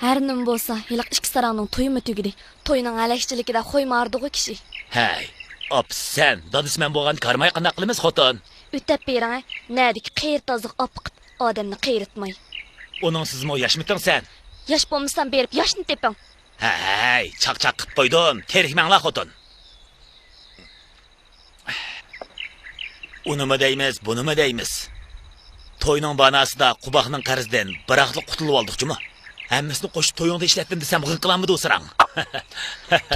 Her nim bolsa, hilaq ikki sarangning to'yimi tugidi. To'yning alakchiligida qo'ymardigu kishi. Hey, op sen, dadisman bo'lgan karmay qanday qilamiz xotin? O'tib bering, nadik qiyirtozliq opqib odamni qiyritmay. Uning sizmi yashmiting sen? Yaş bo'lmasam berib yoshni teping. Hey, chaq-chaq qilib qo'ydim. Terikmanglar xotin. Unimi deymiz, bunimi deymiz. To'yning banasida Quboqning qarzidan biroqliq qutulib oldik-chimi? Hammasini qo'shib to'yingda ishlatdim desam, g'in qilamidi o'sirang.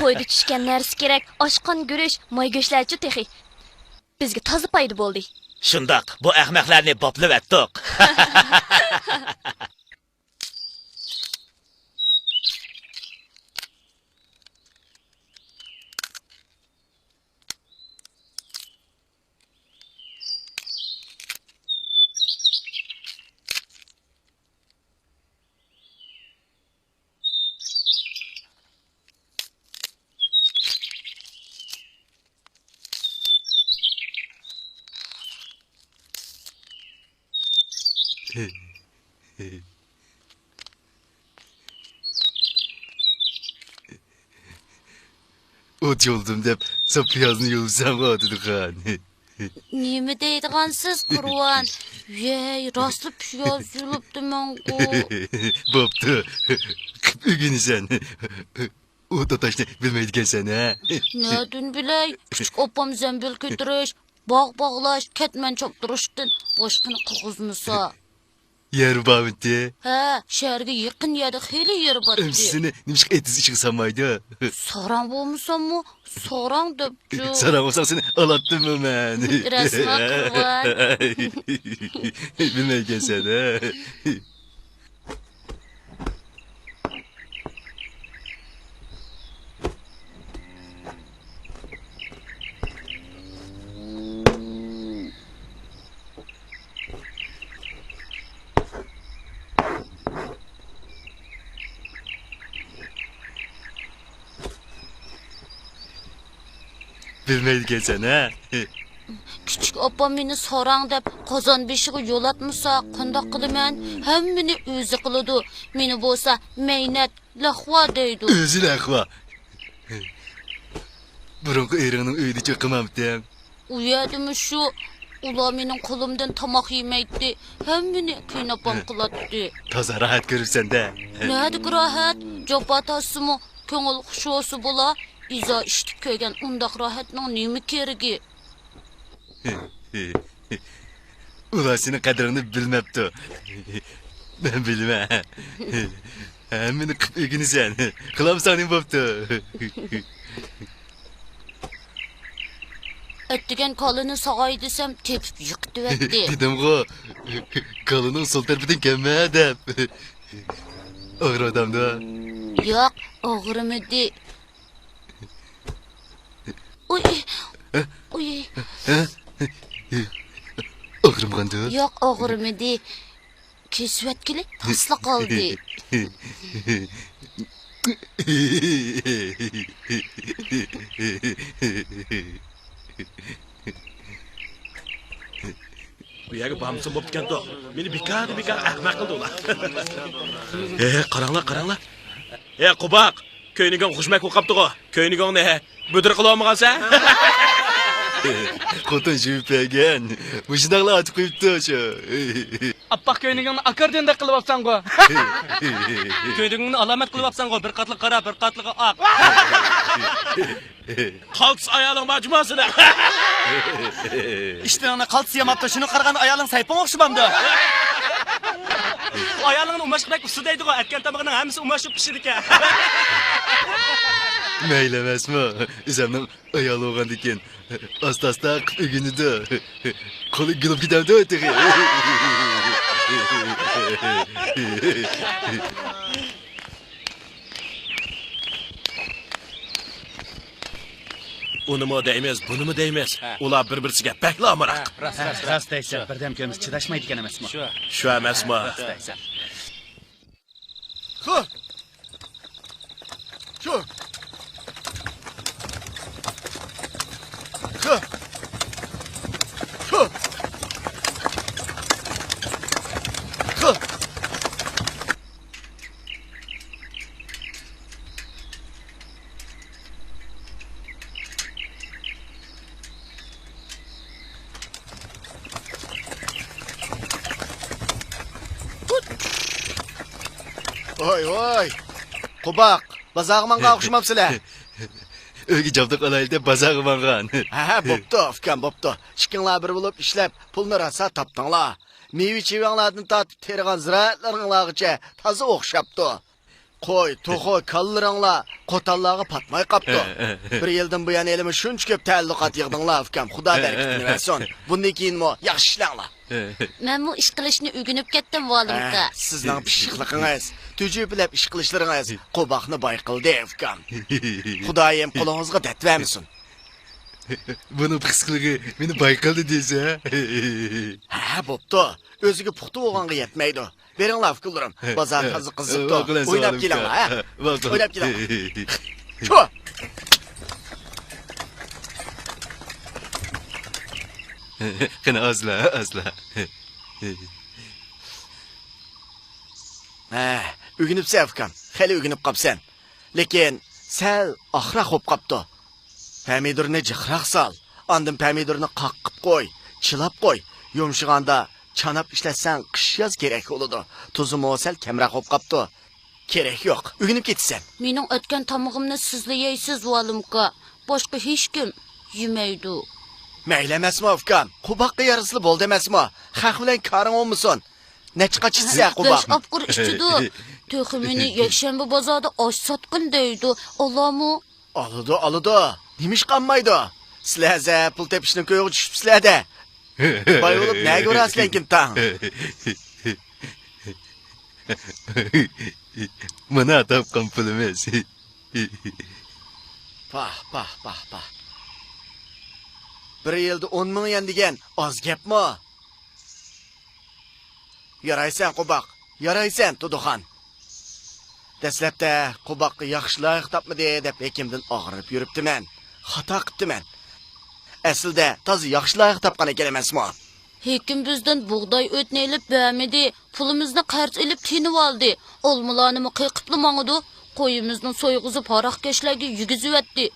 To'yda tushgan narsa kerak, oshqon gurish, moy go'shtlarchi texi. Bizga toza paydo bo'ldi. Shundoq, bu ahmoqlarni boplab atdiq. Ot yoldum deb sapiyazını yolsam adıdı kan. Nemi deydigansiz Qurban? Yey, rastlı piyaz yulupdu men o. Boptu. Bugün sen. O da taşını bilmeydiken sen ha. Nedin biley? Küçük opam zembil götürüş, bağlaş, ketmen çopturuşdun. Boşqını qıqızmısa. Yer bağıntı. He, şehirge yakın yerde heli yeri batdı. Ömsüsünü nimiş etiz işi samaydı. Saran bolmuşam mı? Saran döpçü. Saran olsan seni alattım mı ben? Resme Qurban. Bilmeyken sen ha. Bilmeyken sen ha. Küçük opam meni saran dep qozon beshiga yo'l atmasa, qandoq qilaman? Hammani o'zi qiladi. Meni bo'lsa meynat lahva deydi. Özü lahva. Burunqu eriğinin öydü çıkmamdım. Uyadimi shu, ular mening qo'limdan tomoq yemaydi. Hammani qiynapam qiladi. Toza rahat görürsen de. Nadi rahat, jopatasimi, ko'ngil xushosi bo'la. İza iştib ko'ygan undaq rahatning nima keragi? Ulan senin kadrini bilmepti. Ben bilmem. Hemmini kıp egini sen. Kılam sanin boptu. Ettigen kalını sağay desem tepip yıktı etti. Dedim ko. Kalının sol tarafından gelme adam. Ağır adam da. Yok, ağrımadı. Uy, uy. Ağrım kandı. Yok, ağrımadı. Kesvetkili tasla kaldı. Bu yerga bamsın bo'p ketdi. Meni bekar ahmoq qildi ular. Qaranglar. Quboq, ko'ynigan xushmak o'qibdi-ku. Ko'ynigingni budir qila olmagansan? Xotin jüpegen. Bu şunaqla atı qo'yibdi shu. Appak köynigingni akordionda qilib olsan-ku. Köynigingni alomat qilib olsan-ku, bir qatliq qora, bir qatliqi oq. Qaltis ayolning majmuasida. İşte qaltis yamapti, shuni qaraganda ayoling saypon o'xshamamdi. Ayolingni umashqidek ustidaydi-ku, aytgan tomog'ining hammasi umashib pishidi ekan. Meylemez mi? Üzemden ayalı oğan diken. Asta egini de. Kolu gülüp gider de öteki. Uni mu deymiz, buni mu deymiz? Ular bir-birisiga bakla amaraq. Rast deysan, birdam ko'miz chidashmaydi ekan emasmi? Shu emasmi? Rast deysan. Şu. Voy voy. Qubaq, bazağımanğa oxşamapsizlar. Ögi javdıq alayda bazar qımanğan. Ha, bo'pti, ukam, bo'pti. Ikkinlar bir bo'lib ishlab, pulni rosa topdinglar. Meyve chevanglardan tortib tergan ziraatlaringlargacha toza o'xshabdi. Qo'y, to'g'ri, kallaringlar qo'tallarga patmay qapti. Bir yildan buyon elimi shuncha ko'p ta'alluqot yig'dinglar, ukam. Xudo barakatini bersin. Bundan keyinmi yaxshi ishlanglar. Men bu ish qilishni o'rganib ketdim valimqa. Sizning pishiqligingiz, tujubillab ish qilishlaringiz Qubaqni boy qildi, ukam. Xudoyim qo'lingizga datvermasin. Buni qisqiligi meni bayqaldi desa. Ha, bo'pti. O'ziga puxta bo'lganga yetmaydi. Beringlar fikrlarim. Bozor qiziqdi. O'ylab kelinglar, ha? O'ylab kelinglar. Shu. Qani azla. Ha, o'ginibsan, ukam. Xeli o'ginib qapsan. Lekin sal oxira xo'p qapti. Pomidorni jiqroq sol. Ondan pomidorni qaqqib qo'y, chilab qo'y. Yumshig'anda chanab ishlatsan qish yoz kerak bo'ladi. Tuzi mosal kamroq bo'lib qapti. Kerak yo'q. O'ginib ketsan. Mening o'tgan tomog'imni sizlar yeysiz valimqa. Boshqa hech kim yemaydi. Mayli emasmi, ukam? Qubaqqa yarasli bo'ldi emasmi? Xalq bilan koring olmasin. Necha chitsa Qubaq? Besh opqir ichdi. To'ximini yakshanba bozorda osh sotqin deydi. Allomu Oladi. Nimish qanmaydi? Sizlar pul tepishni ko'yga tushibsizlar-da. Boy bo'lib nega ko'rasizlar kim tang? Mana topgan pulimiz. Pah. Bir yilda 10 ming yen degan oz gapmi? Yaraysan Qubaq, yaraysan Tuduxon. Dastlabda Qubaqqa yaxshi loyiq topmadi deb hekimdan og'irib yuribdiman. Xato qilibdiman. Aslida toza yaxshi loyiq topgan ekan emasmi? hekim bizdan bug'doy o'tni elib bermedi. Pulimizni qarz elib tinib oldi. Olmalarni qiqibli mangdi. Qo'yimizni so'yg'izib haroqkashlarga yugiziyotdi.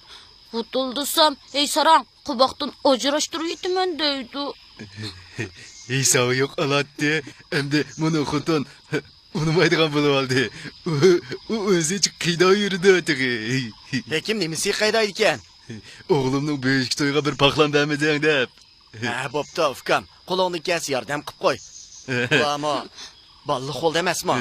Vutuldusam, ey sarang, Qubaqdan ajrashtirib yetaman deydi. Hisobi yo'q alatdi. Endi buni xotun unmaydigan bo'lib oldi. U o'zi qiyda yurdi o'tiga. Hekim nimasi qayda ekan? O'g'limning beshik to'yga bir paxlan bermading deb. Ha, bo'pti, ukam. Qo'lingni kes, yordam qilib qo'y. Ammo balli qo'lda emasmi?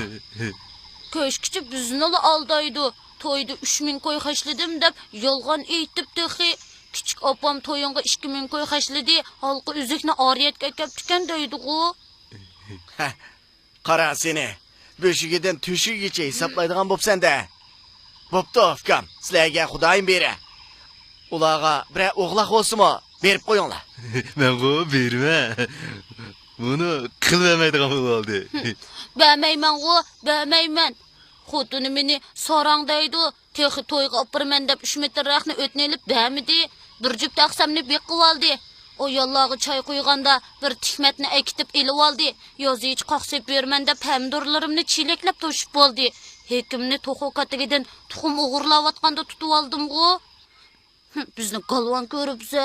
Ko'shkichi bizni aldaydi. To'yda 3000 qo'y xashladim deb yolg'on aytib texi. Kichik opam to'yinga 2000 qo'y xashladi. Halqi uzukni oriyatga kaptikan deydi-ku. Qara seni. Boshigidan tushigicha hisoblaydigan bo'psan-da. Bo'pti, ukam. Sizlarga Xudoyim bera. Ularga bir o'g'loq bo'lsa-mo, berib qo'yinglar. Men bu berma. Buni qilmaydigan bo'lib oldi. Bermayman. Xotini meni sorang deydi. Texi to'yga opirman deb 3 metr raqni o'tni elib bermidi. Bir jup taqsamni beqib oldi. O yallag'i choy qo'yganda bir tikmatni akitib elib oldi. Yozich qoqsib berman deb pomidorlarimni chileklab to'shib bo'ldi. Hekimni to'xo katigidan tuxum o'g'irlayotganda tutib oldim-ku. Bizni galvon ko'ribsa.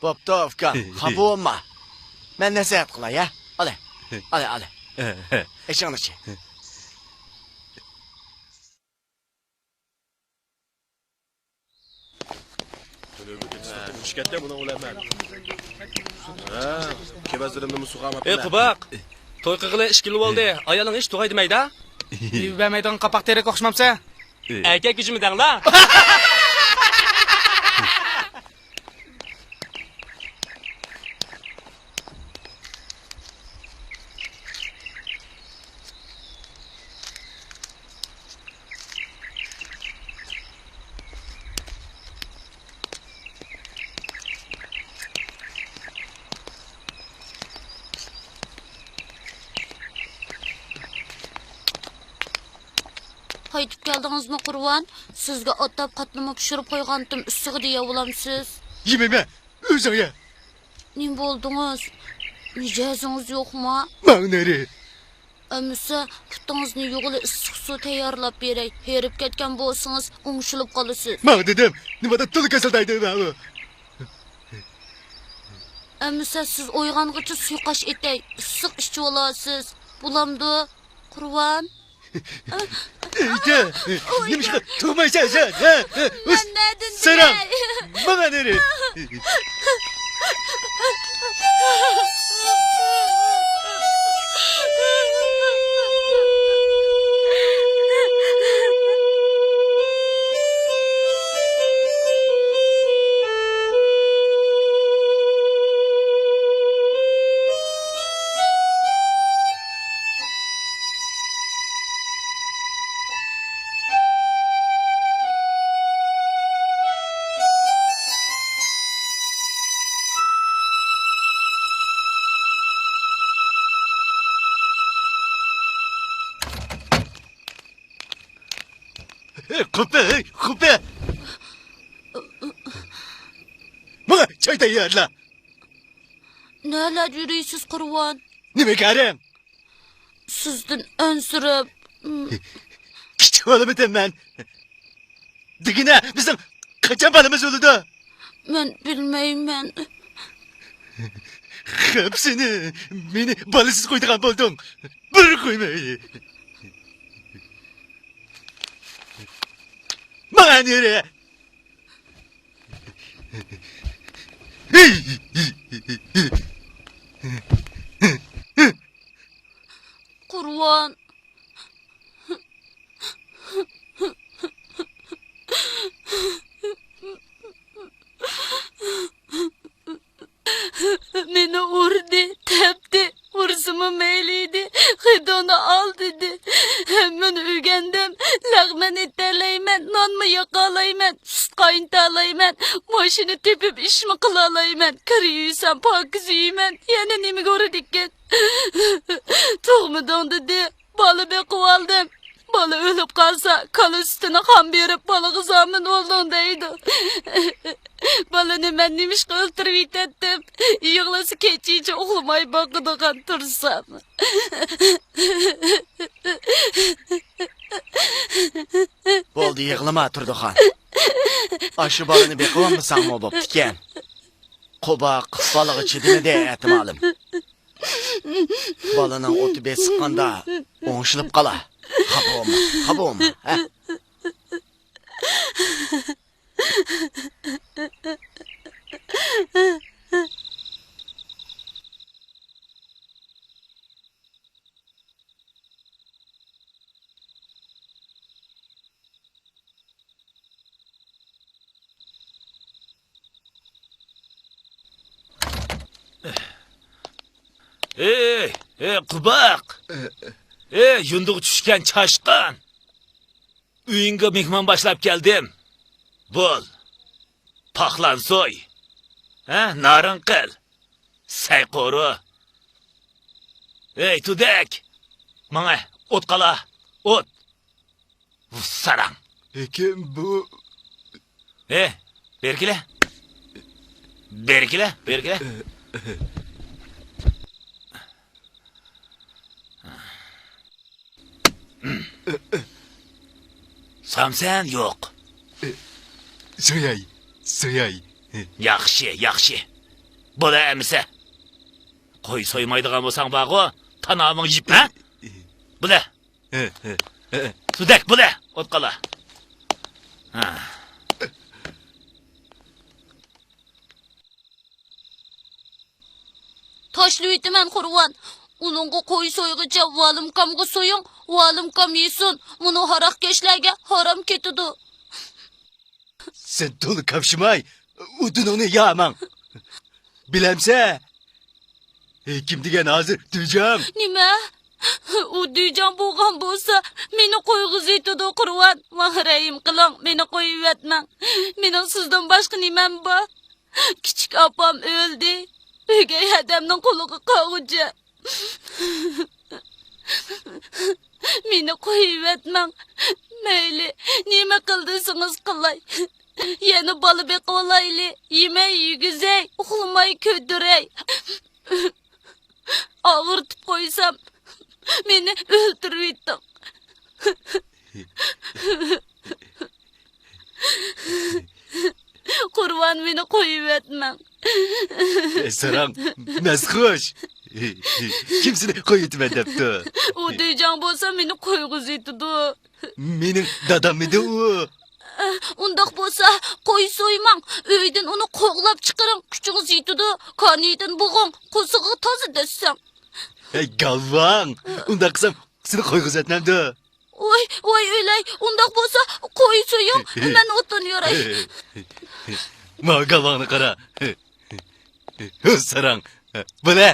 Bo'pti, ukam. Xafa bo'lma. Men nasihat qilay, ya. Ala. Eshingni-chi. Şirkette buna ulayman. Ha, kebazirimni musuqamapman. Ey Qubaq, to'y qilg'ili 2 yil bo'ldi. Ayoling hech to'g'ay demaydi-a? Bermaydigan qapoq terek o'xshamsa? Aka kujimidanglar. Qaytib keldingizmi Qurban? Sizga otab qatlama pishirib qo'ygandim, ustiga deya bo'lamsiz. Yemayma, o'zing ye. Nim bo'ldingiz? Mijozingiz yo'qmi? Ma'nari. Amsa putingizni yo'g'ili issiq suv tayyorlab beray. Herib ketgan bo'lsangiz, o'ngshilib qolasiz. Men dedim, nimada tili kasaldaydi bu. Amsa siz o'yg'ongacha suqash etay, issiq ichib olasiz. Bulamdi, Qurban. İşte, neymiş ki tutmayacağız sen, ha? Ben nedin Saram, bana nere? Kupe, kupe. Bana çay tayarla. Neler yürüyüsüz Kurban? Nime karım? Sizden önsürüp... Küçük oğlum ben. Digine bizim kaçan balımız oldu. Ben bilmeyim ben. Hepsini beni balısız koyduğun buldun. Bir koymayı. Bana nere? Kurban. Beni vurdu, tepti, vursuma meyliydi, hıdonu al dedi. Hemen ügendim, lağmen iteleymen, non mu yakalaymen, süt kayıntalaymen, maşını tepip iş mi kılalaymen, kır yiysem pakiz yiymen, yine nemi gördükken. Toğmudan dedi, balı bekip aldım. Balı ölüp kalsa, kalı üstüne kan berip balı kızamın olduğundaydı. Balını ben demiş ki öldürüp ettim. Yığlası keçiyice oğlamay bakıdıgan tursam. Bo'ldi, yig'lama Turdixon. Aşı balını beqivammisan mı bo'ptikan? Qubaq balığı chidini de ehtimalim. Balının o'ti besiqqanda o'ngshilib qala. Xafa bo'lma, ha? Qubaq. Yunduq tushgan chashqan. Uyingga mehmon boshlab keldim. Bo'l. Paxlan so'y. Narin qil. Sayqo'ru. Tudek. Mana o't qala. O't. Sarang. Kim bu? Berkile. Berkile. Samsen yo'q. So'yay. Yaxshi. Bo'la emisa. Qo'y so'ymaydigan bo'lsang bag'o, tanaming yib, ha? Bo'la. Sudak bo'la, o't qala. Taşlı ütümen Kurban. Onunla koy soyğıca valım kamga soyun, valım kam yesin. Bunu harak geçlerge haram ketidu. Sen dolu kavşımay. Udun onu yağman. Bilemse. Kim digen hazır duyacağım. Nime? O diyeceğim boğan bolsa beni koyğuz etudu Kurban. Mahrayım kılan beni koyuvetmen. Benim sizden başka nimem var. Küçük apam öldü. Ügey adamın kuluğu kavucu. Beni koyuvetmen. Meyli nime kıldıysanız kılay. Yeni balı bek olaylı. Yemeği yügüzey. Uğlamayı ködürey. Ağırtıp koysam beni öldürüyordun. Kurban beni koyuvetmen. Sarang nasıl hoş. Kim seni koyutumen depti? O diyeceğim bolsa meni koyguzuydu. Mening dadam edi o. Undaq bolsa qo'y so'ymang, uydan uni qo'g'lab chiqaring, kuchingiz yetidi. Kaniydan bo'g'ing, qo'sig'i toza desang. Hey galvang. Unda qısam seni koyguzatmam da. Voy o'ylay, undaq bo'lsa qo'y so'ying, men o'tin yoray. Ma galvangni qara. Sarang. Bula.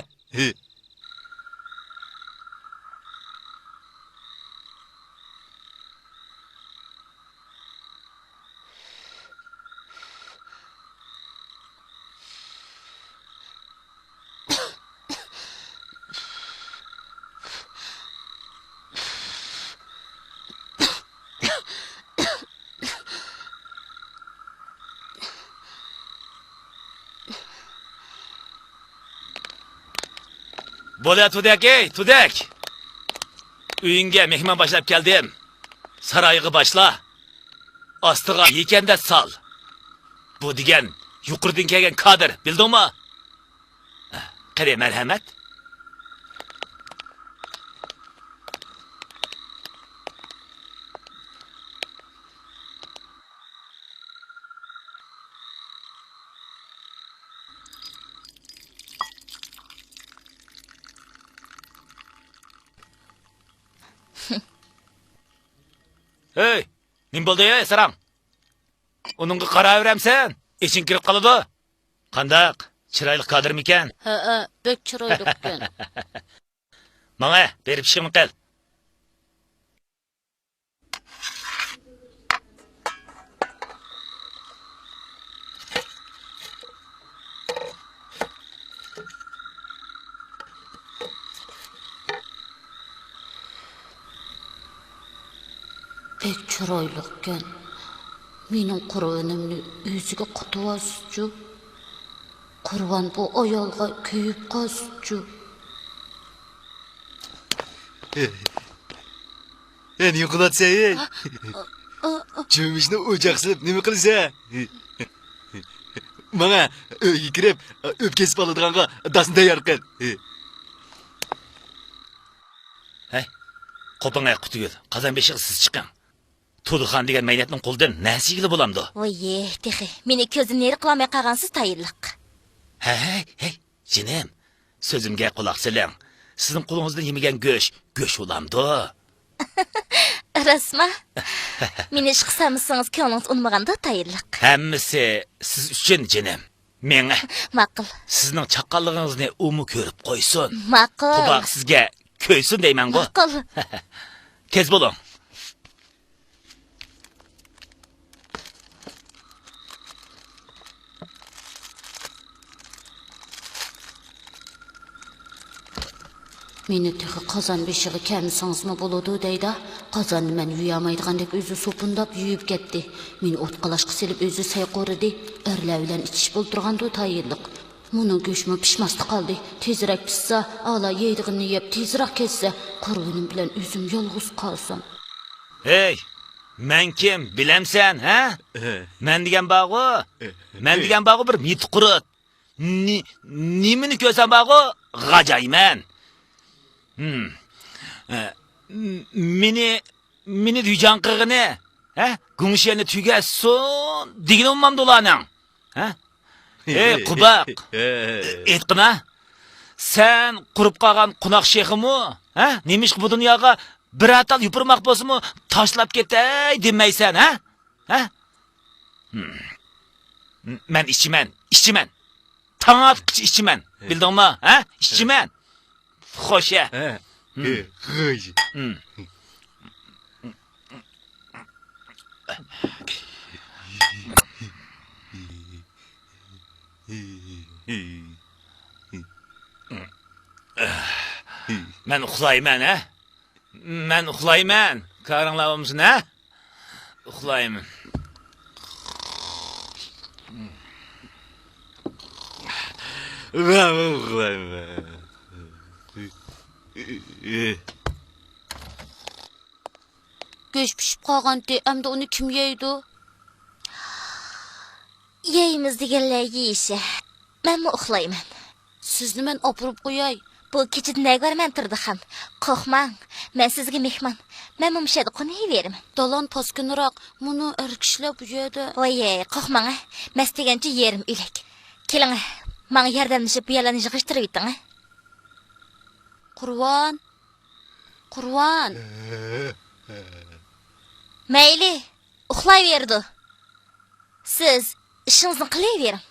Bo'la Tudek, Tudek. Uyingga mehmon boshlab keldim. Saroyga boshla. Ostiga yekanda sol. Bu degan yuqoridan kelgan kadr, bildingmi? Qare marhamat. Hey, nim bo'ldi ey Sarang? Uningga qaraveramsan, iching kirib qoladi. Qandaq? Chiroyli kadrmikan? Ha, bek chiroyli ekan. Mana, berib ishimni qil. Bek chiroyli ekan. Mening qur'onimni o'ziga qutuvasizchu. Qur'on bu ayolga kuyib qolsizchu. En yuqlatsa ey. Cho'mishni o'choq silib nima qilsa? Mana uyga kirib o'pkesib oladiganga dasni tayyor qil. Hey, qopingga qutugul. Qazon beshig'i siz chiqing. Tudixon degan maynatning qo'lidan nasigili bo'lamdi. Voy, texi, meni ko'zimni neri qilmay qolgansiz tayinliq. Hey, jinim. So'zimga quloq soling. Sizning qo'lingizdan yemagan go'sh bo'lamdi. Rasma. Meni ish qilsamiz ko'nglingiz unmaganda tayinliq. Hammasi siz uchun jinim. Menga Ma'qul. sizning chaqqonligingizni umu ko'rib qo'ysin. Ma'qul. Quloq sizga ko'ysin deyman-ku. Ma'qul. Tez bo'ling. Meni texi qozon beshig'i kamsangizmi bo'ladi deydi. Qozonni men yuyamaydigandek o'zi sopundab yuyib ketdi. Meni o't qalashqa selib o'zi sayqoridi. Erlar bilan ichish bo'ltirganda tayinliq. Muni go'shmi pishmasdi qoldi. Tezroq pishsa, ala yeydig'ini yeb tezroq ketsa, qurbinim bilan o'zim yolg'iz qolsam. Hey, men kim bilamsan, ha? Men degan bog'u, men degan bog'u bir mitqurut. Nimani ko'rsam bog'u g'ajayman. Meni duyjan qirg'ini, ha? Gungsheni tugasin, degan ummamdi ularning. Ha? Ey, qubaq. Aytqina. Sen qurib qolgan qunoq sheximi, ha? Nemish bu dunyoga bir atal yupurmoq bo'lsa-mu, tashlab ketay demaysan, ha? Ha? Men ishchiman. Tanatqich ishchiman. Bildingmi, ha? Ishchiman. Xo'sh. Xo'sh. Men uxlayman, ha? Men uxlayman. Qaringlarmisan, ha? Uxlayman. Ben uxlayman. Go'sh pishib qolganda, endi uni kim yeydi? Yeyimiz deganlar yeyishi. Men uxlayman. Sizni men opirib qo'yay. Bu keçide ne görmem turdi ham. Qo'rqmang, men sizga mehmon. Men mumshada qo'nayveraman. Dalan paskinroq, muni erkishlab bu yerda. Voye, qo'rqmang, men degancha yerim o'lak. Keling, menga yordamlashib bu yerlarni yig'ishtirib o'ting. Qurvon. Mayli, uxlayverdi. Siz ishingizni qilavering.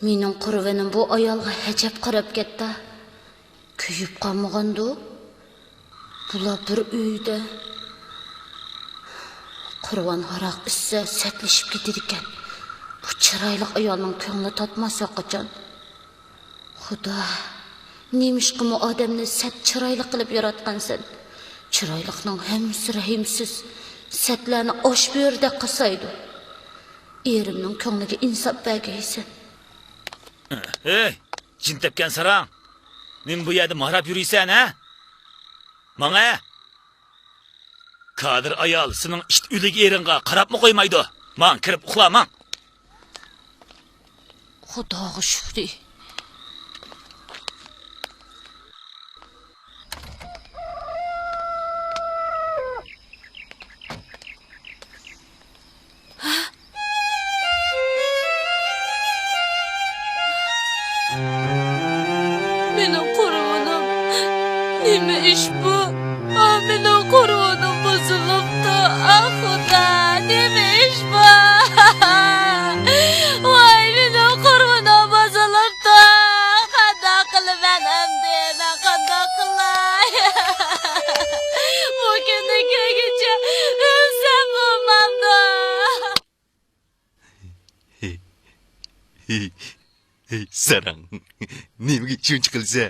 Mening qurvanim bu ayolga hajab qarab ketdi. Kuyib qolmagandu. Bular bir uyda. Qurvon haroq issa satlashib ketadi ekan. Bu chiroyli ayolning ko'ngli totmasa qachon. Xudo, nemishqimi odamni sat chiroyli qilib yaratgansan. Chiroyliqning hammasi rahimsiz. Satlarni osh berda qasaydi. Erimning ko'ngliga insof bergaysan. Ey, jin tepken sarang. Men bu yerda mahrab yuriysan, ha? Mana. Kadir ayol sening it ulik eringa qarabmi qo'ymaydi. Men kirib uxlaman. Xudoga shukr. Mening qurvonim. Nima ish bu? Mening qurvonim buzilibdi. Xudo, nima ish bu? Voy, mening qurvonim buzilibdi. Qanday qilaman endi? Men qanday qilay? Bu kunni kelguncha o'lsam bo'lmamdi. Hey sarang, nimaga shuncha qilsa?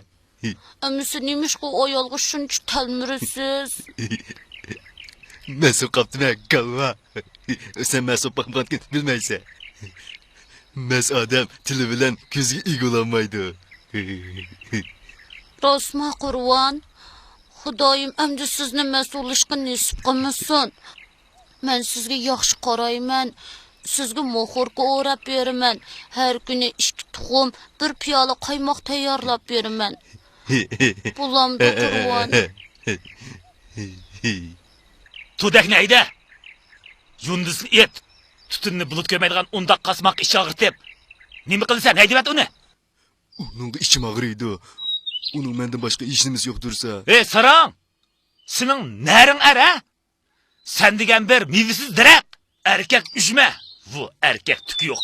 Amisi nemish bu ayolga shuncha talmirisiz? Mas'ul qaptime kalva. Sen mas'ul bakmadın bilmeyse. Mas adam tili bilen ko'zga egolanmaydi. Rosma Qurvon, Xudoyim endi sizni mas'ullashga nasib qilmasin. Men sizga yaxshi qarayman. Sizga moxorga o'rab beraman. Har kuni 2 tuxum, 1 piyola qaymoq tayyorlab beraman. Bulamda Qurvon. Tudak neydi? Yunduzun et. Tutunni bulut ko'maydigan undaq qasmoq ish og'irtib. Nima qilsan? Haydibat uni. Onun da içim ağrıydı. Onun menden başka işimiz yok dursa. Ey sarang. Sening naring ara? Sen degan bir mevisiz diraq. Erkek üşme. Bu erkek tükü yok.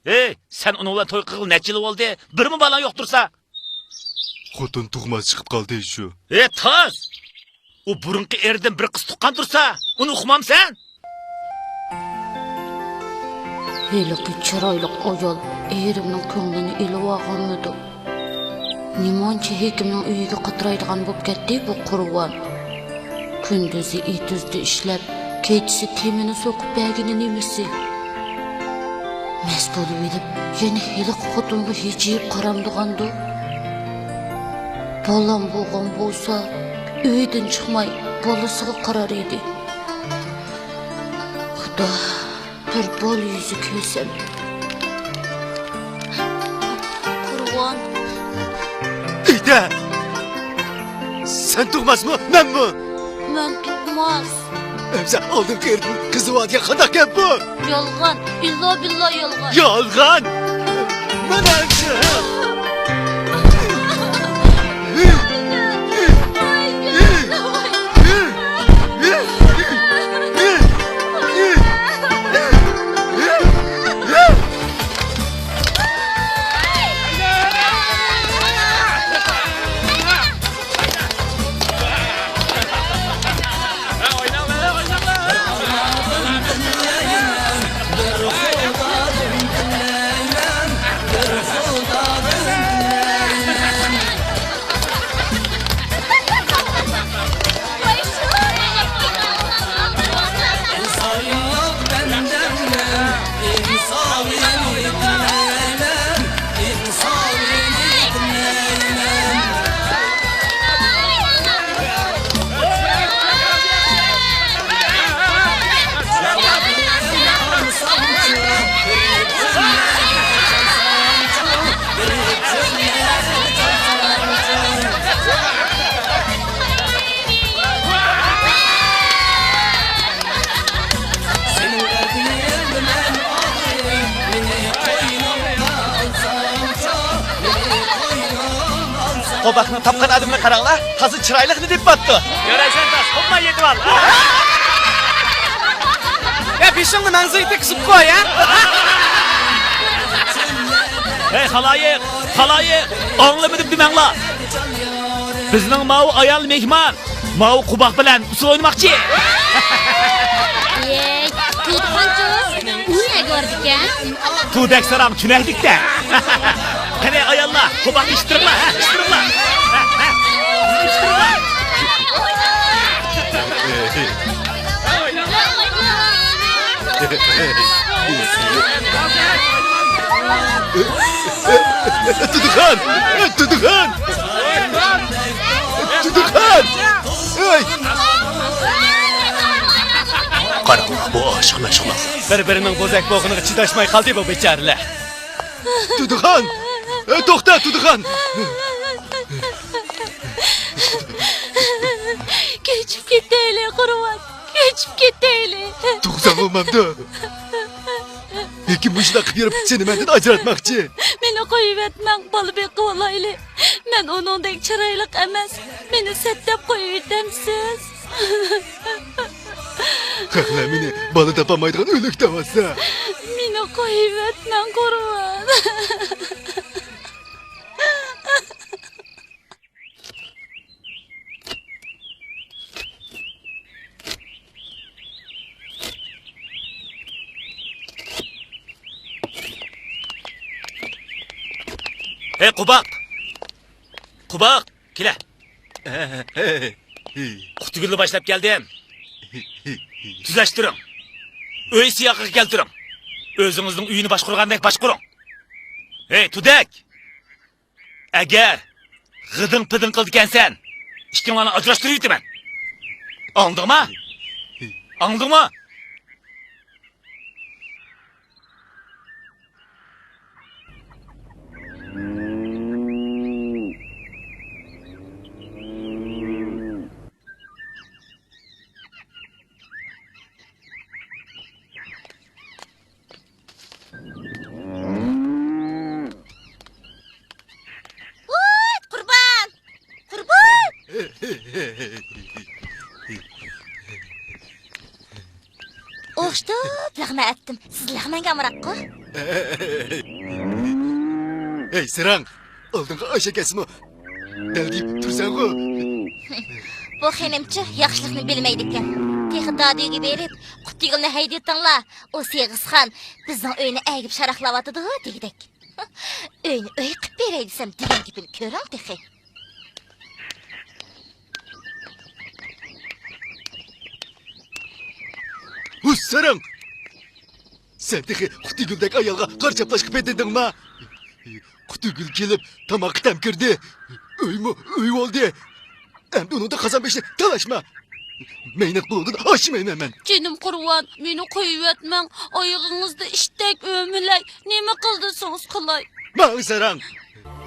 Ey, sen onunla toy qilib necha yil bo'ldi? Birmi balan yo'q tursa? Xotin tug'mas chiqib qoldi shu. Ey, toz. O burunqi erdan bir qiz tuqqan tursa, uni uqmamsan? Heliqi chiroyli ayol erimning ko'nglini ilib olganmidi? Nimancha hekimning uyiga qitiraydigan bo'lib ketdi bu Qurvon. Kunduzi ituzda ishlab, kechasi temini so'qib bergini nimasi? Mas bo'lib edib, yana heliq xotinga hijib qaramdigandi. Bolam bo'lgan bo'lsa, uydan chiqmay bolasiga qarar edi. Xudo, bir bol yuzi ko'rsam. Qurvon, İde! Sen tug'masmi? Men bu. men tug'mas. Sen aldın kırdın kızı vadiye kadar gel bu. Yolg'on, illo billo yolg'on. Yalgan! Ben hemşe! Xudodan Qobaqning tapqan adımını qaranglar. Hazır chiroyliqni deb batdi. Göraysan tas, qo'pmay yetib ol. Ya peshingni manzilga tekizib qo'y, ha? Hey xaloyiq, xaloyiq, anglamadim demanglar. Bizning mau ayol mehmon, mau quboq bilan usul o'ynamoqchi. Ey, tutqancho. U nega bordikan? Tudak saram tunaklikda. Qani ayollar, quboq ishtiringlar, ishtiringlar. Tudukan! Tudukan! Tudukan! Hey! Qaranglar, bu aşık meşgul. Bir-birining bo'zak bo'g'iniga chidashmay qoldi bu bechoralar. Tudukan! To'xta, Tudukan! Keçib ketayli, Qurvat. Keçib ketayli. To'xta olmamda. Lekin bu shunaqa qilib seni mendan ajratmoqchi. Meni qo'yib etmang, bola beqib olayli. Men uningdek chiroyli emas. Meni setdab qo'yib etamsiz. Qaqla meni bola topamaydigan o'lik tavassa. Meni qo'yib etmang, Qurvat. Hey quboq. Quboq, kela. Qutugulni boshlab keldim. Tuzlashtiring. Uy siyoqiga keltiring. O'zingizning uyini boshqurgandek boshquring. Hey, tudak. Agar g'iding-piding qildikansan, ikkingizni ajrashtirib yutaman. Anladingmi? Anladingmi? Qurban! Qurban! O'xshdi, lag'ma etdim. Siz lag'manga amroqqa? Hey, Sirang! Oldinga Ayşe kesimi. Dal deyip tursan-ku. Bu xenimchi yaxshilikni bilmaydi ekan. Texi dadiga berib, Qutigilni haydetdinglar. O Seg'izxon bizning uyni aygib sharaqlayotdi degidek. Uyni uy qilib beray desam degan gapini ko'ring texi. Hus Sirang! Sen tehi Qutigildek ayolga qarchaplashib ketdingmi? Qutigil kelib tamoq tamkirdi. Uy oldi. Endi uningda qazon beshni talashma. Meynat bo'ldi, oshmayman men. Canım Qurban, meni qo'yib etmang. Oyog'ingizda ishdak o'milay. Nima qildingiz qilay? Mang Sirang!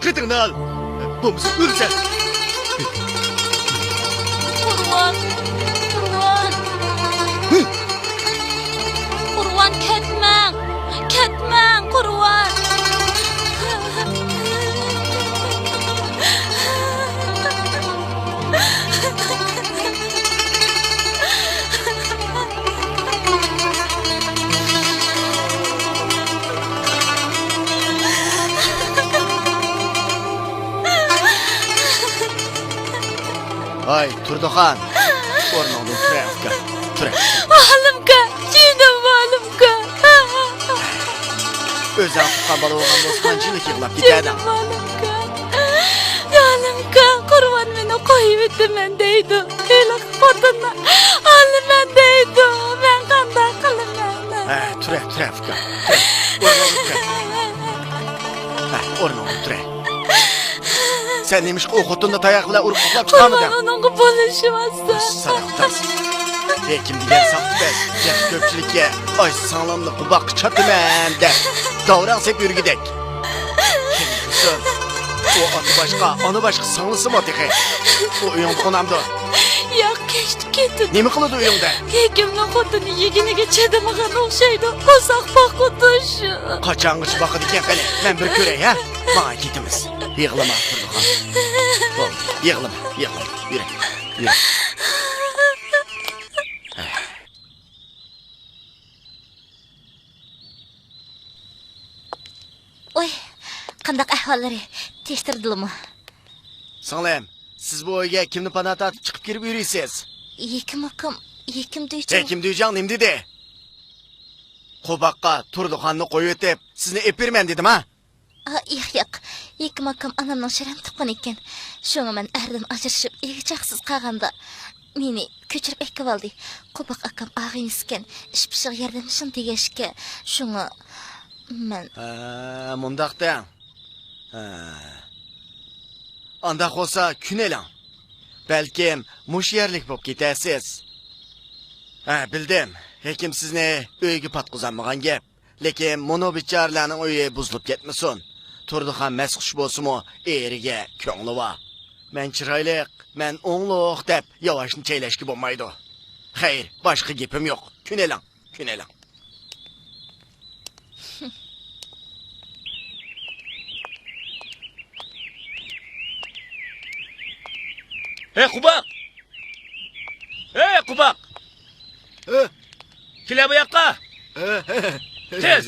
Qitingni al. Bo'lmasa o'lsan. Qurban. Qurban. Qurban ketmang. Ketmang Qurban. Ay, Turduxan. O'rningdan tur. Tur. Olimga, jinim olimga. O'zing tuqqan bola bo'lgan bo'lsa qanchalik yig'lab ketadi. Olimga. Olimga, Qurban meni qo'yib etaman deydi. Eliq xotinni olaman deydi. Men qanday qilaman? Tur, uka. O'rningdan tur. Sen neymiş o xotinni tayoq bilan urib qo'llab chiqarmading? Onunla buluşmazsa. Sadaqtas. Kim degan saqtbas, yaxshi ko'pchilikka ay sog'lomni quboq chataman deb davron sep yurgidek. Kim bilsin? O oti boshqa, ona boshqa sog'lisi motiqi. O uying qonamdi. Yo'q, kechdi ketdi. Nima qiladi uyingda? Hekimning xotini yeginiga chadamagan o'xshaydi. Qo'saq boqdi shu. Qachongacha boqadi ekan qani? Men bir ko'ray, ha? Mana ketimiz. Yig'lama, Turdiqan. Bo'ldi, yig'lama. Yur. Oy, qandaq ahvollari tekshirdilarmi? Singlim, siz bu uyga kimni panoh tortib chiqib kirib yurisiz? Yekim deychim. Kim deyjang nim dedi? Qo'baqqa Turdiqanni qo'yib o'tib, sizni epirman dedim, ha? Yo'q. Yekim akam anamning sharam tuqqan ekan. Shunga men erdan ajrashib, egachaqsiz qolganda meni ko'chirib ekib oldi. Qo'baq akam og'ingiskan, ish pishiq yordamlashing degashga. Shunga men Mundaqda. Andaq olsa künelang. Balkim mush yerlik bo'lib ketasiz. Bildim. Hekim sizni uyga patquzanmagan gap. Lekin mono bicharalarning uyi buzilib ketmasin. Turdiqan masxush bo'lsa-mu, eriga ko'ngli bor. Men chiroyliq, men o'ngloq deb yavaşni chaylashga bo'lmaydi. Xayr, boshqa gapim yo'q. Künelang. Qubaq! Qubaq! Kela bu yoqqa. Tez!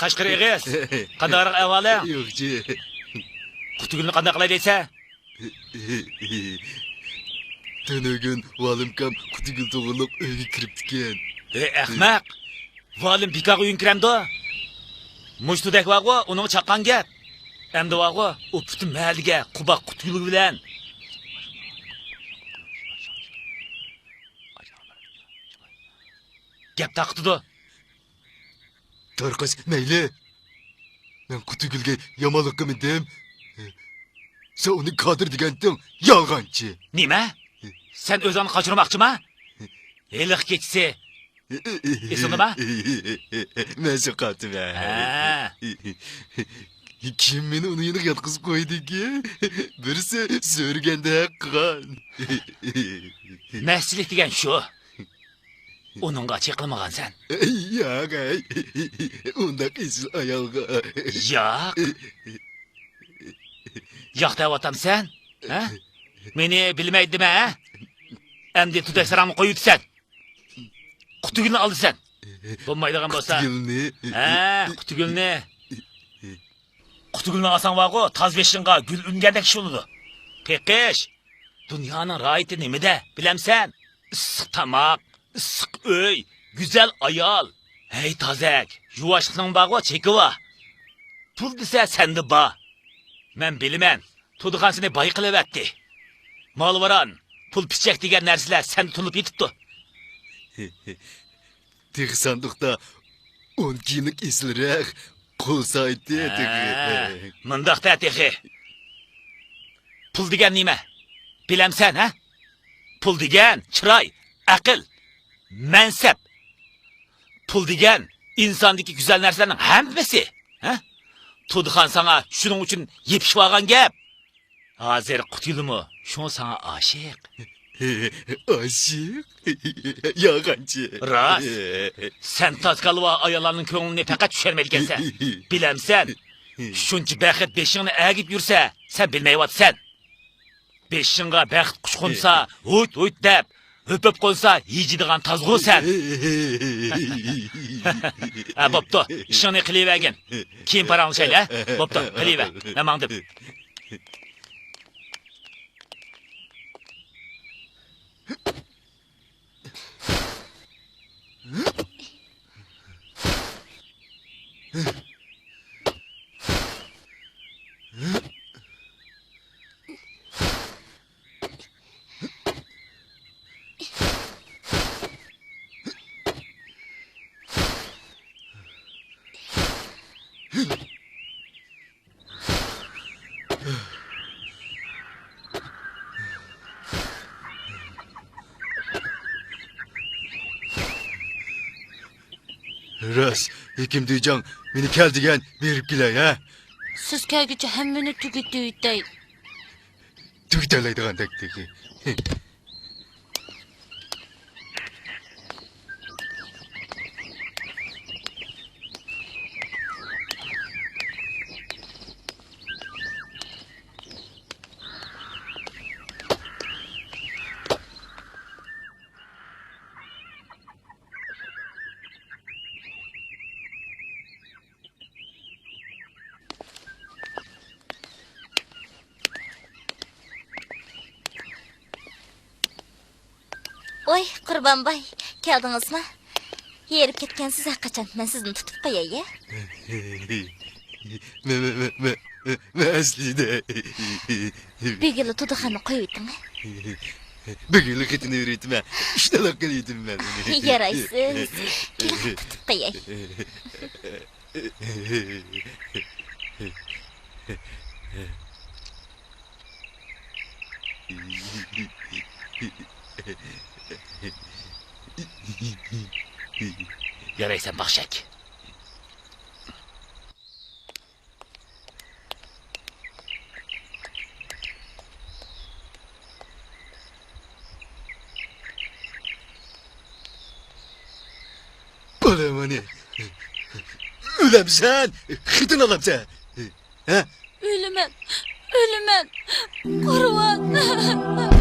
Qashqir eg'iz. Qandoq ahvoling? Yo'qchi. Qutugulni qanday qilay deysa? Tanıgın valimkam Qutugul to'g'riliq uyga kiribdikan. Ahmaq. Valim bikaq uying kiramdi. Mushtudek vaqo, uning chaqqan gap. Endi vaqo, u butun mahalliga Qubaq Qutugul bilan gap taqtidi. Tarqash mayli. Men Qutugulga yomonlik qilmadim. Sen uni Qodir deganding, yolg'onchi. Nima? Sen o'zingni qochirmoqchimi? Eliq kechsi. Esingdami? Men so'qatim. Kim meni uni yana yotqizib qo'ydiki? Birisi so'rganda qilgan. Maschilik degan shu. Uningga chiqilmagansan. Yo'q, unda qisil ayolga. Yo'q. Yo'q deyotamsan? Ha? Meni bilmaydimi, ha? Endi tutasharamni qo'yibsan. Qutugulni oldisan. Bo'lmaydigan bo'lsa. Qutugulni. Qutugulni olsang vaqo, tazbeshinga gul ungandek shuludi. Peqish. Dunyoning roiti nimada? Bilamsan? Issiq tamoq, issiq uy, go'zal ayol. Hey tozak, yuvashliqning vaqo chekiva. Pul desa senda bor. Men bilaman. Turdiqan seni boy qilyapti. Molvaron, pul pichak degan narsalar sen tunib yetibdi. Tig sandıqda 10 kiyimlik esliroq qo'lsaydi dedi. Mundaqda texi. Pul degan nima? Bilamsan, ha? Pul degan chiroy, aql, mansab. Pul degan insondagi go'zal narsalarning hammasi, ha? Turdiqan sana shuning uchun yepishib olgan gap. Hozir Qutulmi, shu sana oshiq. Aşık? Yağancı. Rast. Sen Tazkalva ayollarning ko'nglini faqat tushirmaydigansan. Bilamsan. Shuncha baxit beshingni agib yursa, sen bilmayapsan. Beshingga baxt qush qo'nsa, hut deb o'pib qo'nsa, yijidigan tazg'u sen. Bo'pti, ishingni qilavergin. Keyin parangni shayla, bo'pti, qilaver. Nima deb. Ras, hekim diyeceğim, beni kel diyen bir gile ha. siz kelguncha hammani tugutdi. Tugutalaydigandek. Oy, Qurbanboy, keldingizmi? Yerib ketgansiz qachon? Men sizni tutib qo'yay, ya. Men aslida Begili tuduxani qo'yibding. bugünlük etini üretme. İşte lakılıydım ben. Yaraysiz. Tutib qo'yay. Yaraysan baxshak. Oğlum hani. Ölem sen. Hıdın alam sen. Ha? Ölümem. Qurban.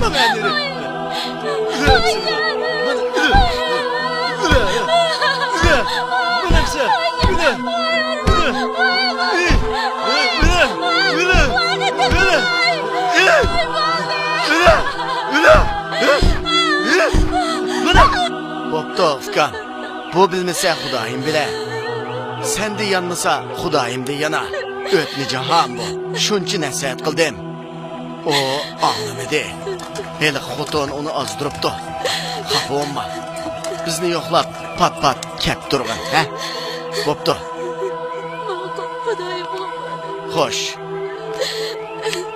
Bana elleri. Boptu Ufkan. Bu bilmese Xudayım bile. Sen de yanmasa Xudayım da yana. Ötni cahan bu. Şunçu nasihat kıldım. O anlamadı. Hele xotun onu azdırıptı. Xafa olma. Bizni yoklap pat kep durgan. He? Boptu. Hoş.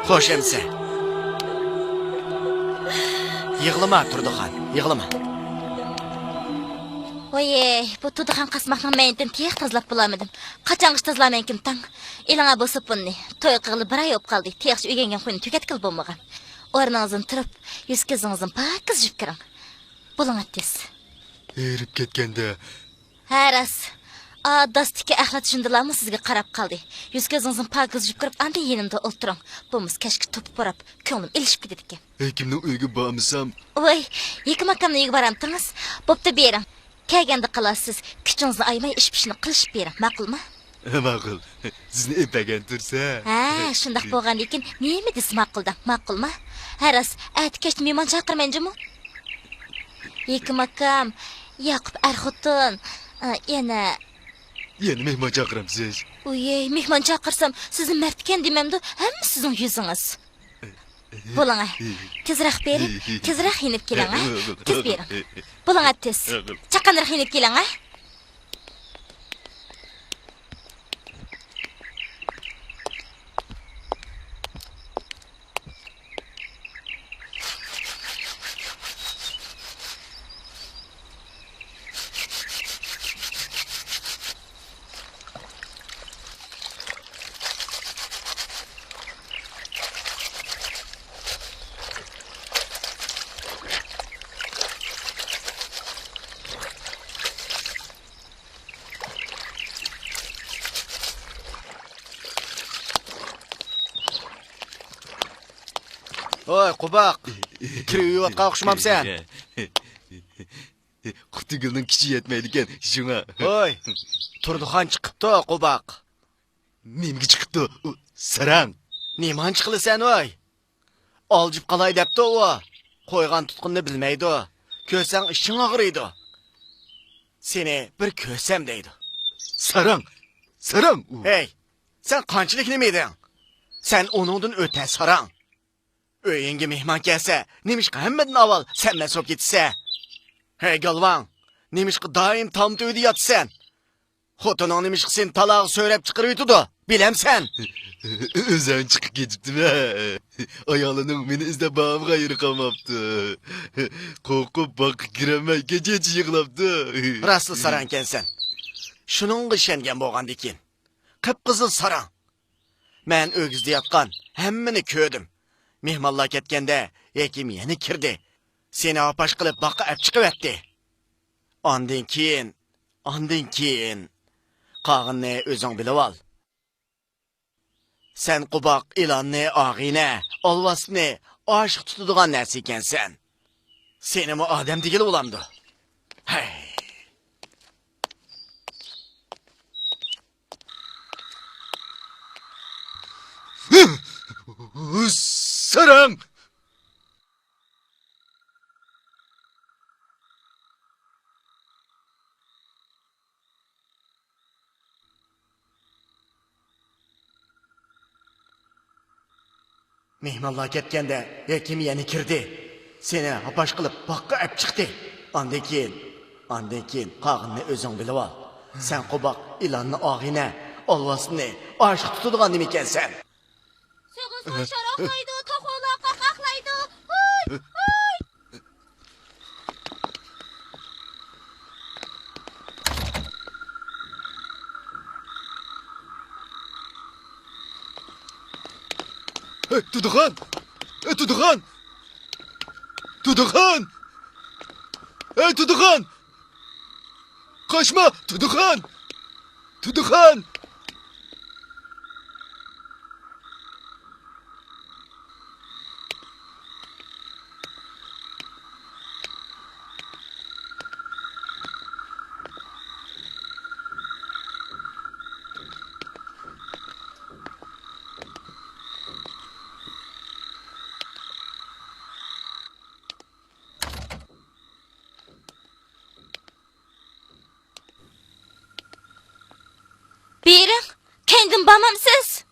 Hoş emse. Yığılma Turduxan, yığılma. Oy, bu tuduxan qasmaqning menidan tiyiq tozlab bulamadım. Qachongish tozlamenkim tang. Ilanga bu suppunni. To'y qilib bir ay o'p qoldi. Tiyiqchi o'rgangan qo'yni tugatkil bo'lmagan. O'rningizdan turib, yuz ko'zingizni pakiz yuvib kiring. Bo'ling tez. Erip ketkende. Haras. Dastiki axlat shundalarmi sizga qarab qoldi. Yuz ko'zingizni pakiz yuvib kirib, anda yenimda o'tiring. Bo'lmas kashki to'pib borib, ko'nglim ilishib ketadi ekan. Hekimning uyiga bormasam. Voy, yekim akamning uyiga boramtıngiz. Bo'pti bering. Kelganda qilasiz. Kuchingizni aymay ish pishni qilishib bering, ma'qulmi? Ma'qul. Sizni epagan tursa. Ha, shundoq bo'lgan lekin nima desiz ma'quldan, ma'qulmi? Haras, atkash mehmon chaqirmanjimi? Yekim akam, Yaqub Arxutun, yana Mehmon chaqiramsiz. Uy, mehmon chaqirsam, sizni martkan demamdi, hamma sizning yuzingiz. Bo'ling, tezroq bering, tezroq yenib keling, ha? Tez bering. Bo'ling, tez. Chaqanroq yenib keling, ha? Oy Qubaq. Kiriyot qalqışmam sen. Qutugulning kichi yetmaydigan shunga. Oy. Turduxan chiqibdi Qubaq. Nimga chiqibdi? Sarang. Niman chiqilisan oy? Oljib qalay debdi o. Qo'ygan tutqunni bilmaydi. Ko'rsang ishing og'riydi. Seni bir ko'rsam deydi. Sarang. Sarang. Hey, sen qanchalik nima eding? Sen onundan o'ta sarang. Uyinga mehmon kelsa, nimishqa hammadan avval sen masop ketsa. Hey galvan, nimishqa doim tam to'yda yotsan. Xotining nimishqa sen talaq so'rab chiqirib yutdi. Bilamsan? O'zan chiqib ketibdi-mi? Ayolining meni izlab bağımga yeri qolmabdi. Qo'rqib boqib kiraman, kecha yig'labdi. Rastli sarang ekansan. Shuningga ishongan bo'lgandikin. Qip-qizil sarang. Men ögüzde yatkan, hemmini ködüm. Mehmanlar ketgende, Hekim yeni kirdi. Seni apaş kılıp bakka ep çıkıverdi. Andın keyin. Kağınni özün bilip al. Sen kubak ilanni ağine, olvasni aşık tutuduğun nersi ekensen. Seni mi adem digil olamdı? Hey. Sarang! Mehmanlar ketgende Hekim yeni kirdi. Seni apaş kılıp bakka ep çıktı. Andan keyin kağınni özün bilip al. Sen kubak ilanni ağine, olvasni aşık tutuduğun demeken sen. Seğizxan şaraqlaydı, toxolar qaqaqlaydı. Oy! Tuduhan! Tuduhan! Tuduhan! Tuduhan! Kaçma! Tuduhan! Tuduhan! Bering, kendim bamamsiz.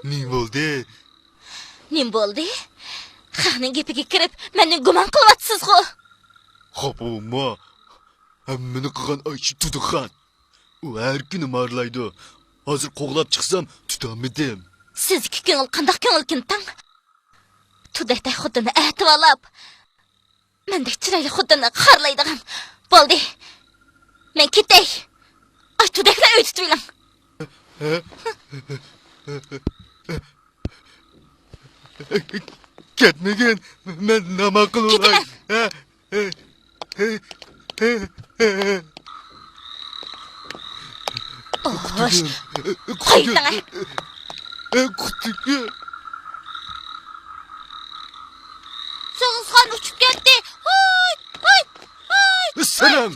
Ne oldu? Nim bo'ldi? Xaning gapiga kirib, meni gumon qilyapsiz-ku. Xafa olma. Hammani qilgan Ayşe Tuduhan. U her kuni marlaydi. Hozir qo'g'lab chiqsam tutolmadim. Sizniki ko'ngil qandoq ko'ngilkin tang? Tudayday xudini aytib olib, mendek chiroyli xudini xarlaydigan. Bo'ldi. Men ketay. Ay, tudaklar uy tutib oling. Ketmagin. Men nima qilay? Oş. Qo'y tanga. Qutiga. Seğizxan uçup ketdi. Oy! Sarang.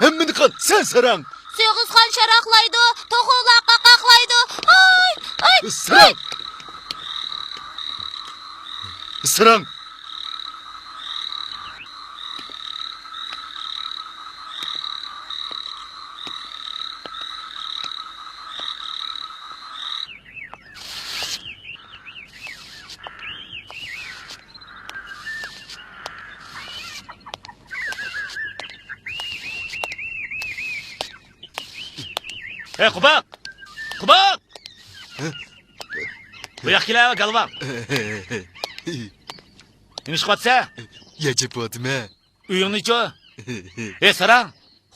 Hammani qil, sen sarang. Seğizxan şaraqlaydı, toxolar qaqaqlaydı. Oy! Sarang. Sarang. Hey Kubak! Kubak! Bu yoqqa kelava galvam. Nima ish qilyapsan? Yechib Uyingni-chi? Ey Sarang,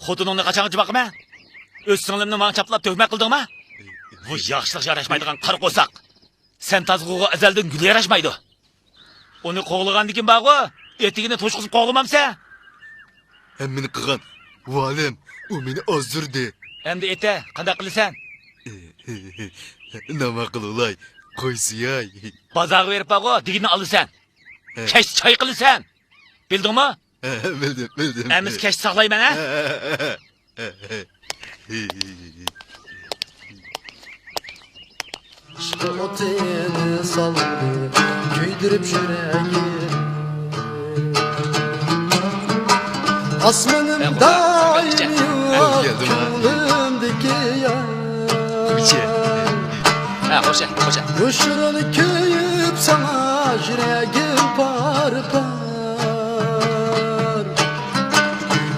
xotiningni qachon boqma? O'z singlimni menga chaplab tuhmat qildingmi? Bu yaxshilik yarashmaydigan qari qo'saq. Sen tazg'uga azaldan gul yarashmaydi. Uni qo'g'lagandan keyin bag'u, etigini to'shqizib qo'g'lamamsan. Hammani qilgan valim u meni ozdirdi. Endi ete, qanday qilasan? Nima qilolay? Qo'ysiyay. Bozorga berib bag'u, digini olasan. Kesh choy qilasan. Bildingmi? Bildim. Amiz kesh saqlayman, ha? Otini saldı, güydürüp yüreğim. Asmanım daim yok, könlümdeki yar. Qo'sha. Kuşunu köyüp sana yüreğim par par.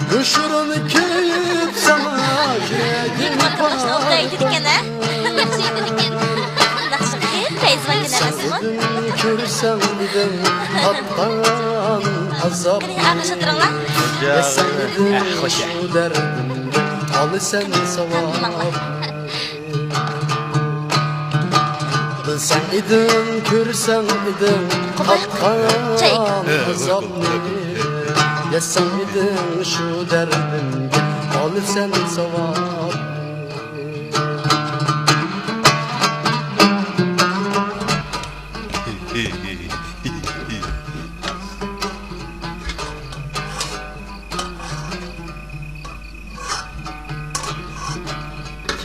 Kuşunu köyüp sana yüreğim par Başta par. oldaydı diken, ha? Yaxshi edi diken. Yaxshi, Feyzvan emasmi? Görürsem bir idin tatgan azap Qani ağaşadırыңlar. Yesen idin şu derdimde al sen savab Bilsen idin körsen idin çay. tatgan azap Yesen idin şu derdimde al sen savab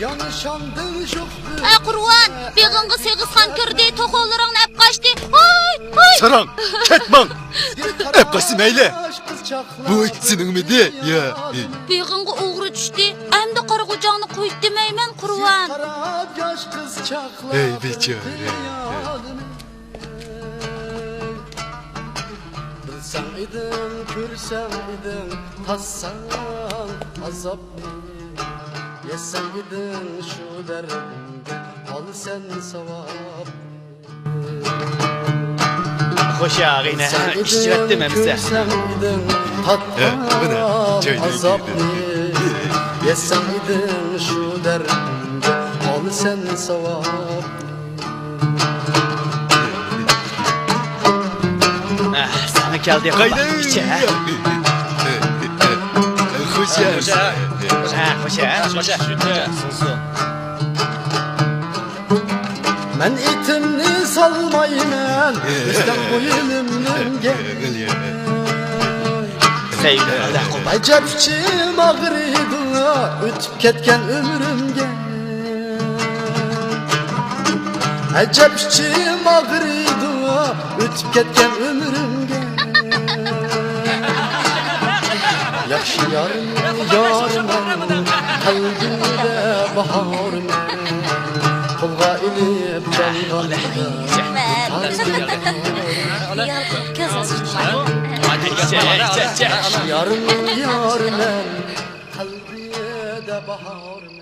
Yanışandın şoktu Qurban, beg'ingi seg'izxon kirdi, to'qollaringni ap qochdi. Hoy! Sarang, ketmang. Hep qasi mayli. Bu sening midi? Ya. Beg'ingi o'g'ri tushdi. Endi qarag'ujongni qo'yib demayman, Qurban. Ey bechora. Bilsem idin, körsem idin Hassan azap Yesen idin şu derdimde Al sen savab Hoş ya yine. İşçi ettim hem size. Körsem idin Tattan azap Yesen idin şu derdimde Al sen savab Sana geldi yakın içe. Hoş geldin. Hoş ya. Men itimni salmayman Üstten boynumdan gel Sevgili Acabçim ağrıydı Ötüp ketken ömrümge Acabçim ağrıydı Ötüp ketken ömrümge Yaxşı yarım yarım Kalbimde baharım Kolga ilip candan Göz açtım. Yarım yarım Kalbimde baharım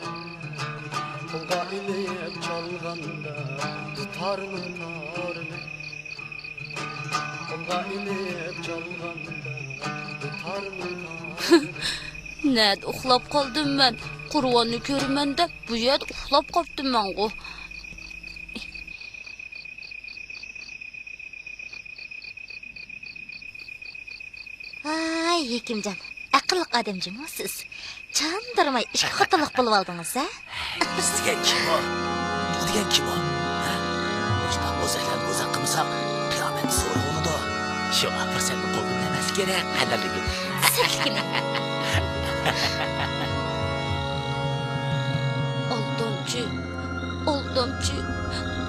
Kolga ilip çalganda Tutar mı tar mı Kolga ilip çalganda Tutar mı tar mı Näde uxlab qoldim men. Qurbanni ko'raman deb bu yerda uxlab qoldim men go. Ay, Hekimcan. Aqlliq odamjimi siz? Chandırmay ikki xotinlik bo'lib oldingiz, ha? Biz degan kim o? Bu degan kim o? Boshqa o'zaklarni o'zak qilmasak, qiyomat so'rg'onida. Shu afirsatni qo'ldan emas kerak, qadrligi. Sakina. Aldamchi, aldamchi,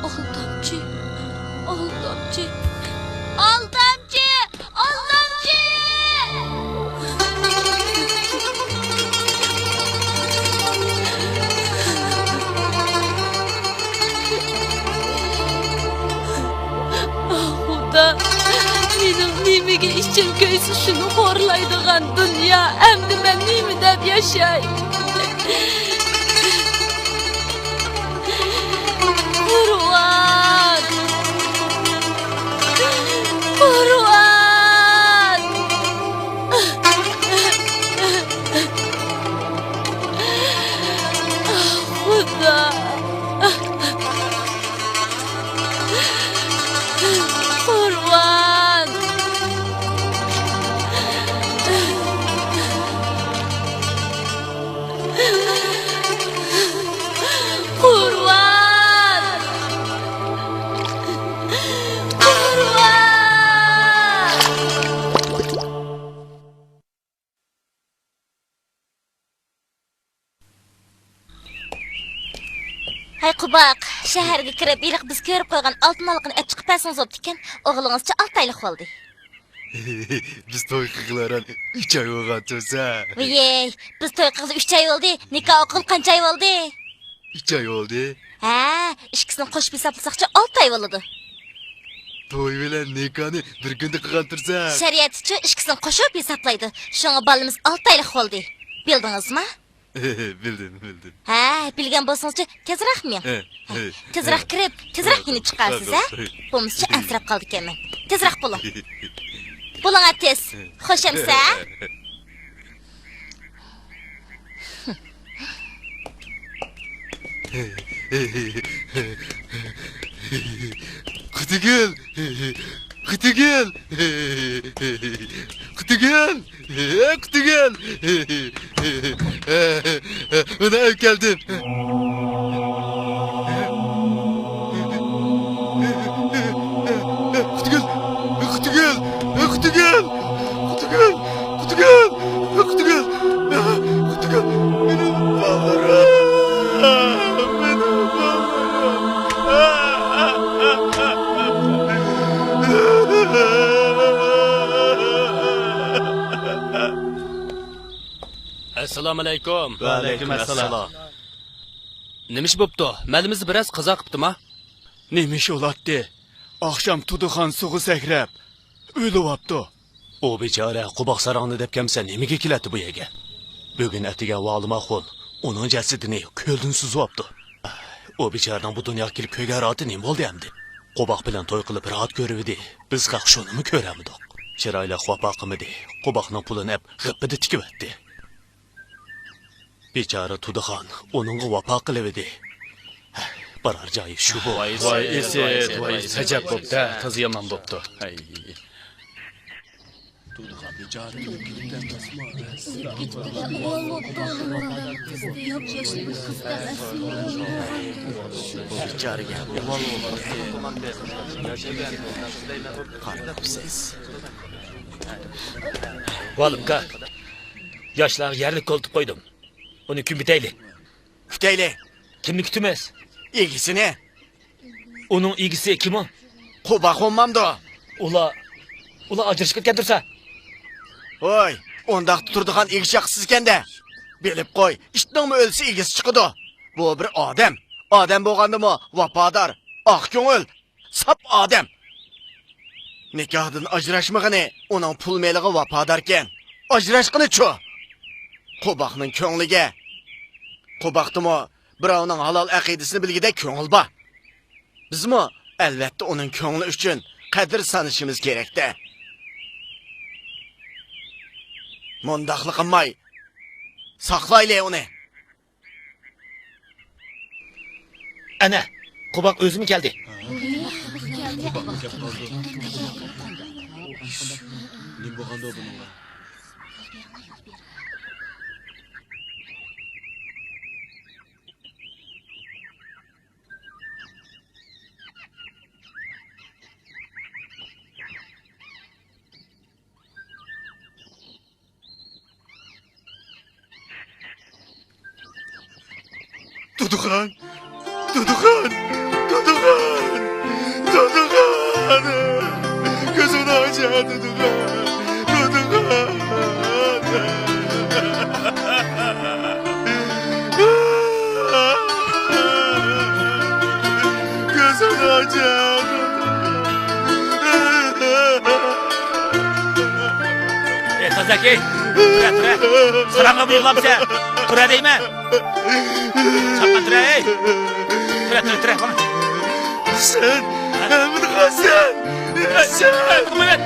aldamchi, aldamchi, aldamchi, aldamchi. Xudo, mening nimaga ishim ko'ysa shuni xo'rlaydigan dunyo. Endi men nima deb yashay? Qurban! Qurban! Xudo! Qurban! Qurban! Hay Qubaq, shaharga kirib, iliq biz ko'rib qo'ygan oltin olqini ep chiqib bersangiz bo'pti ekan. O'g'lingizcha 6 oylik bo'ldi. Biz to'y qilg'laran 3 oy bo'lgan to'sa. Voy, biz to'y qildi 3 oy bo'ldi. Nikoh qil qancha oy bo'ldi? 3 oy bo'ldi. Ha, ikkisini qo'shib hisoblasaqcha 6 oy bo'ladi. To'y bilan nikohni bir kunda qilgan tursa. Shariatchi ikkisini qo'shib hisoblaydi. Shunga bolamiz 6 oylik bo'ldi. Bildingizmi? Bildim. Ha, bilgan bo'lsangiz tezroq men. Tezroq kirib, tezroq yeni chiqarsiz, ha? Bo'lmasa ansirab qoldi ekanman. Tezroq bo'ling. Bo'ling tez. Xo'shamsa? Kutigil. Ona ev geldim. Assalomu alaykum. Va alaykum assalom. Nimish bo'pti? Malimizni biroz qazo qiptimi? Nemish olatdi? Akşam Tuduxan suğu sakrab o'libapti. O bechora quboq sarog'ni deb kamsa nimaga keladi bu yerga? Bugun atiga Valimaxon uning jasadini ko'ldan suzyapti. O bechoraning bu dunyoga kelib ko'ygan roti nima bo'ldi endi? Quboq bilan to'y qilib rahat ko'ribdi. Biz qaq shunimi ko'ramidik? Chiroyli xopa qilmadi. Quboqning pulini ap g'ipida tikibdi. Bechora Tuduxon uningga vafo qilibdi. Barar joyi shu bu. Voy esi, voy sajab bo'pti, toz yomon bo'pti. Bichariga qarabsiz. Valimka. Yoshlar yerlik koltuq qo'ydim. Uni kim bitayli? Kutayli. Kimni kutimiz? Egisini. Uning egisi kim o? Quboq olmamdi. Ular ajrashib ketgan tursa. Voy, ondaq Turduxan egis yaxsiz ekanda. Bilib qo'y, ishtingmi o'lsa egisi chiqadi. Bu bir odam. Odam bo'lgandimi, vafodor, oq ko'ngil, sap odam. Nikohdan ajrashmag'ini, uning pul melig'i vafodor ekan. Ajrashqini-chu. Quboqning ko'ngliga. Quboqdimi birovning halol aqidasini bilgida ko'ngil bor. Bizmi albatta uning ko'ngli uchun qadr sanishimiz kerakda. Mundaqli qilmay saqlayli uni. Ana, Quboq o'zimi keldi. Tuduxan. Gözünü aç Gözünü aç. Kazaki. Tura. Saranga buyurlamsa. Tura deyman. Chapman tura, ey. Tura. Sen Emre Hasan. Sen. Kumayat.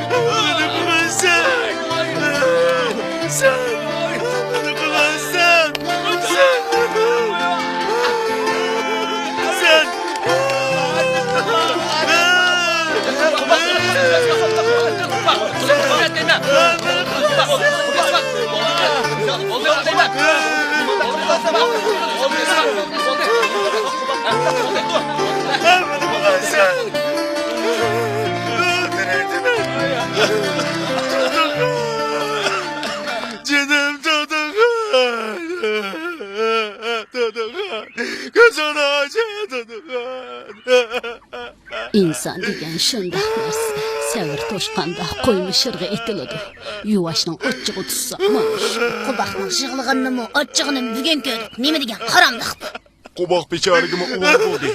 Canım Tuduxan. Gözünü aç Tuduxan. İnsan degan shundoq narsa. Savr to'shqanda qo'ymi shirg'i etiladi. Yuvashning ochchig'i tussa mana shu. Quboqning yig'lig'inimi, ochchig'ini bugun ko'rdik. Nima degan haromliq bu? Quboq bechorigimi o'g'il bo'ldi.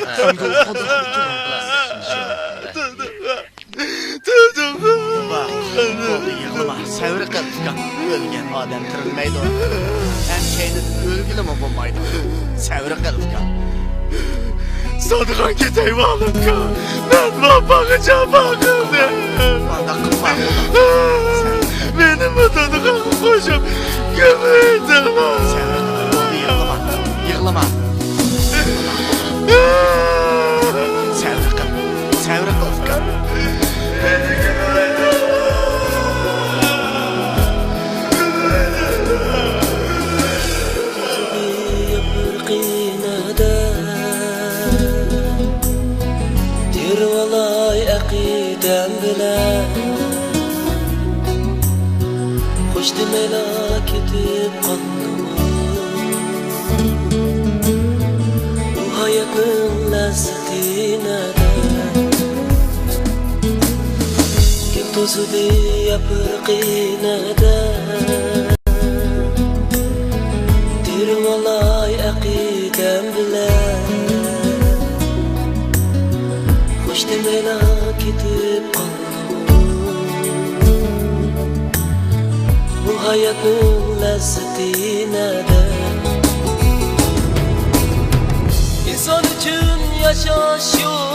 Tuduxan. Yig'lama. Yıkılma, sevri kıl Ufkan. Ölgen adam tirilmeydi. Hem kendin ölgülü mü bulmaydı? Sevri kıl Ufkan. Sadık'a gideyim Ufkan. Ben bakacağım bakıldı. Bana kılma. Benim bu Sadık'a koşup gömüydüm. Sevri kıl. Yıkılma. Yıkılma. Sevri kıl. Sevri kıl Ufkan. Aqidam bilan Xo'sh demaylar ketib qoldim Bu hayotning lazzati nada Kim to'zidi yaprqinada Tirvalay aqidam bilan Xo'sh demaylar ketib qoldim Bu hayotning lazzati nada İnson uchun yashash yo'q